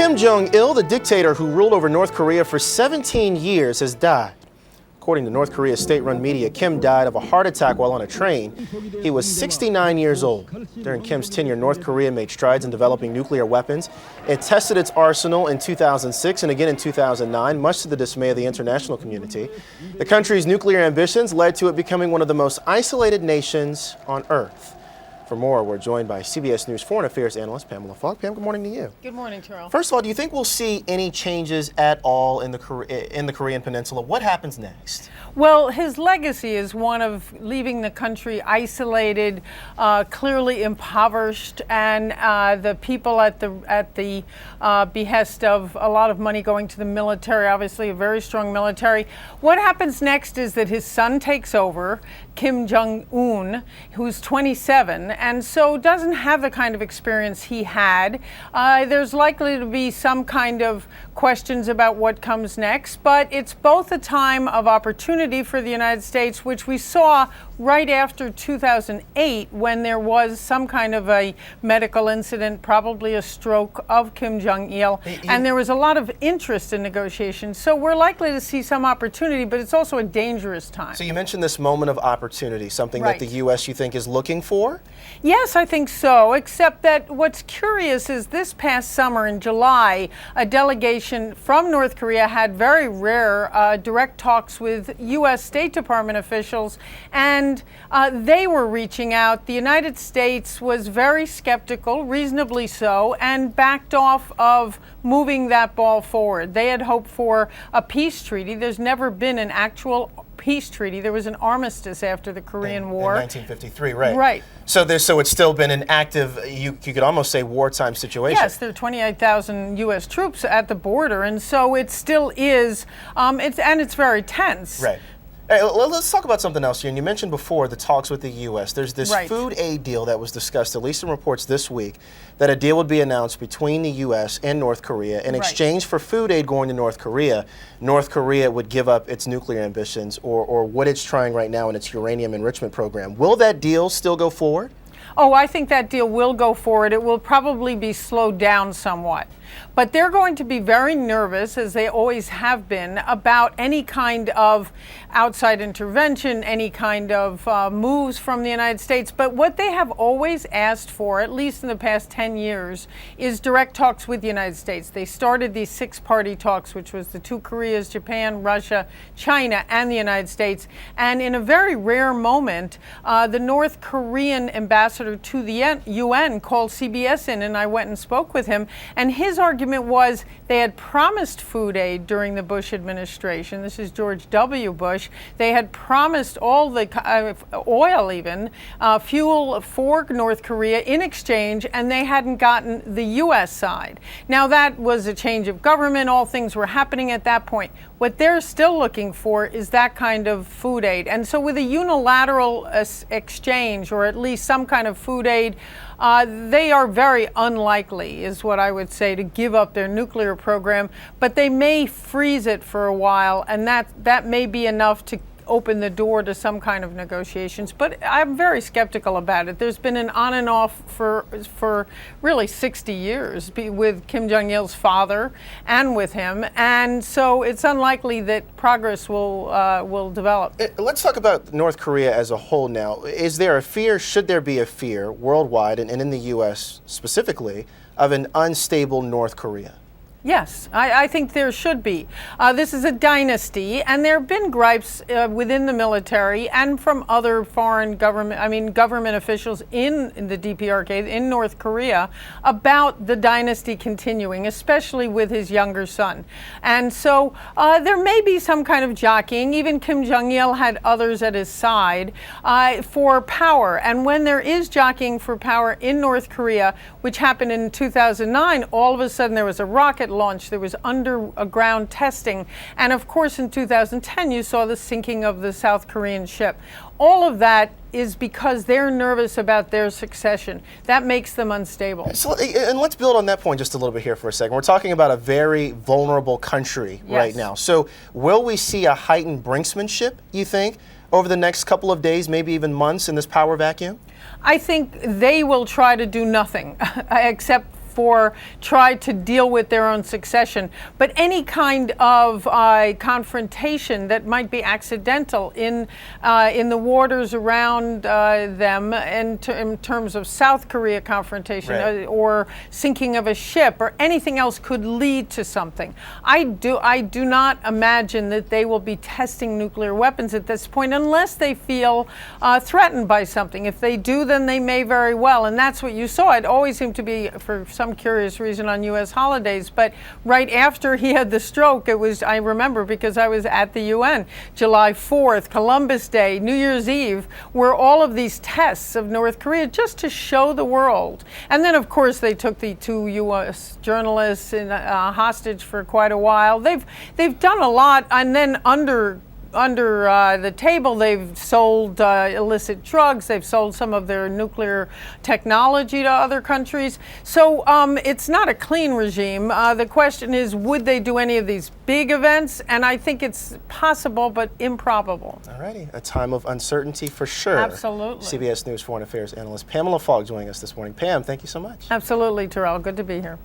Kim Jong Il, the dictator who ruled over North Korea for 17 years, has died. According to North Korea's state-run media, Kim died of a heart attack while on a train. He was 69 years old. During Kim's tenure, North Korea made strides in developing nuclear weapons. It tested its arsenal in 2006 and again in 2009, much to the dismay of the international community. The country's nuclear ambitions led to it becoming one of the most isolated nations on Earth. For more, we're joined by CBS News foreign affairs analyst Pamela Falk. Pam, good morning to you. Good morning, Terrell. First of all, do you think we'll see any changes at all in the Korean Peninsula? What happens next? Well, his legacy is one of leaving the country isolated, clearly impoverished, and the people at the behest of a lot of money going to the military, obviously a very strong military. What happens next is that his son takes over, Kim Jong Il, who's 27, and so doesn't have the kind of experience he had. There's likely to be some kind of questions about what comes next, but it's both a time of opportunity for the United States, which we saw right after 2008 when there was some kind of a medical incident, probably a stroke of Kim Jong Il, and there was a lot of interest in negotiations. So we're likely to see some opportunity, but it's also a dangerous time. So you mentioned this moment of opportunity, something that the U.S. you think is looking for? Yes, I think so, except that what's curious is this past summer in July, a delegation from North Korea had very rare direct talks with U.S. State Department officials, and they were reaching out. The United States was very skeptical, reasonably so, and backed off of moving that ball forward. They had hoped for a peace treaty. There's never been an actual peace treaty. There was an armistice after the Korean War. In 1953, right. Right. So it's still been an active, you could almost say, wartime situation. Yes, there are 28,000 U.S. troops at the border, and so it still is, it's very tense. Right. Hey, let's talk about something else here. And you mentioned before the talks with the U.S. There's this food aid deal that was discussed, at least in reports this week, that a deal would be announced between the U.S. and North Korea. In exchange for food aid going to North Korea would give up its nuclear ambitions or what it's trying right now in its uranium enrichment program. Will that deal still go forward? Oh, I think that deal will go forward. It will probably be slowed down somewhat. But they're going to be very nervous, as they always have been, about any kind of outside intervention, any kind of moves from the United States. But what they have always asked for, at least in the past 10 years, is direct talks with the United States. They started these six-party talks, which was the two Koreas, Japan, Russia, China, and the United States. And in a very rare moment, the North Korean ambassador to the UN called CBS in, and I went and spoke with him. And his argument was they had promised food aid during the Bush administration. This is George W. Bush. They had promised all the oil, even fuel for North Korea in exchange, and they hadn't gotten the U.S. side. Now that was a change of government. All things were happening at that point. What they're still looking for is that kind of food aid. And so with a unilateral exchange, or at least some kind of food aid, they are very unlikely, is what I would say, to give up their nuclear program. But they may freeze it for a while, and that may be enough to open the door to some kind of negotiations. But I'm very skeptical about it. There's been an on and off for really 60 years with Kim Jong Il's father and with him, and so it's unlikely that progress will develop. Let's talk about North Korea as a whole now. Is there a fear, should there be a fear worldwide and in the U.S. specifically, of an unstable North Korea? Yes, I think there should be. This is a dynasty, and there have been gripes within the military and from other foreign government officials in the DPRK, in North Korea, about the dynasty continuing, especially with his younger son. And so there may be some kind of jockeying. Even Kim Jong Il had others at his side for power. And when there is jockeying for power in North Korea, which happened in 2009, all of a sudden there was a rocket launch, there was underground testing, and of course in 2010 you saw the sinking of the South Korean ship. All of that is because they're nervous about their succession. That makes them unstable. So, and let's build on that point just a little bit here for a second. We're talking about a very vulnerable country right now. So will we see a heightened brinksmanship, you think, over the next couple of days, maybe even months in this power vacuum? I think they will try to do nothing except before try to deal with their own succession. But any kind of confrontation that might be accidental in the waters around them, in terms of South Korea confrontation, right, or sinking of a ship or anything else, could lead to something. I do not imagine that they will be testing nuclear weapons at this point unless they feel threatened by something. If they do, then they may very well, and that's what you saw. It always seemed to be, for some curious reason, on U.S. holidays, but right after he had the stroke, it was, I remember because I was at the UN, July 4th, Columbus Day, New Year's Eve, were all of these tests of North Korea just to show the world. And then, of course, they took the 2 U.S. journalists in hostage for quite a while. They've done a lot, and then under the table, they've sold illicit drugs. They've sold some of their nuclear technology to other countries. So it's not a clean regime. The question is, would they do any of these big events? And I think it's possible, but improbable. All righty. A time of uncertainty for sure. Absolutely. CBS News foreign affairs analyst Pamela Falk joining us this morning. Pam, thank you so much. Absolutely, Terrell. Good to be here.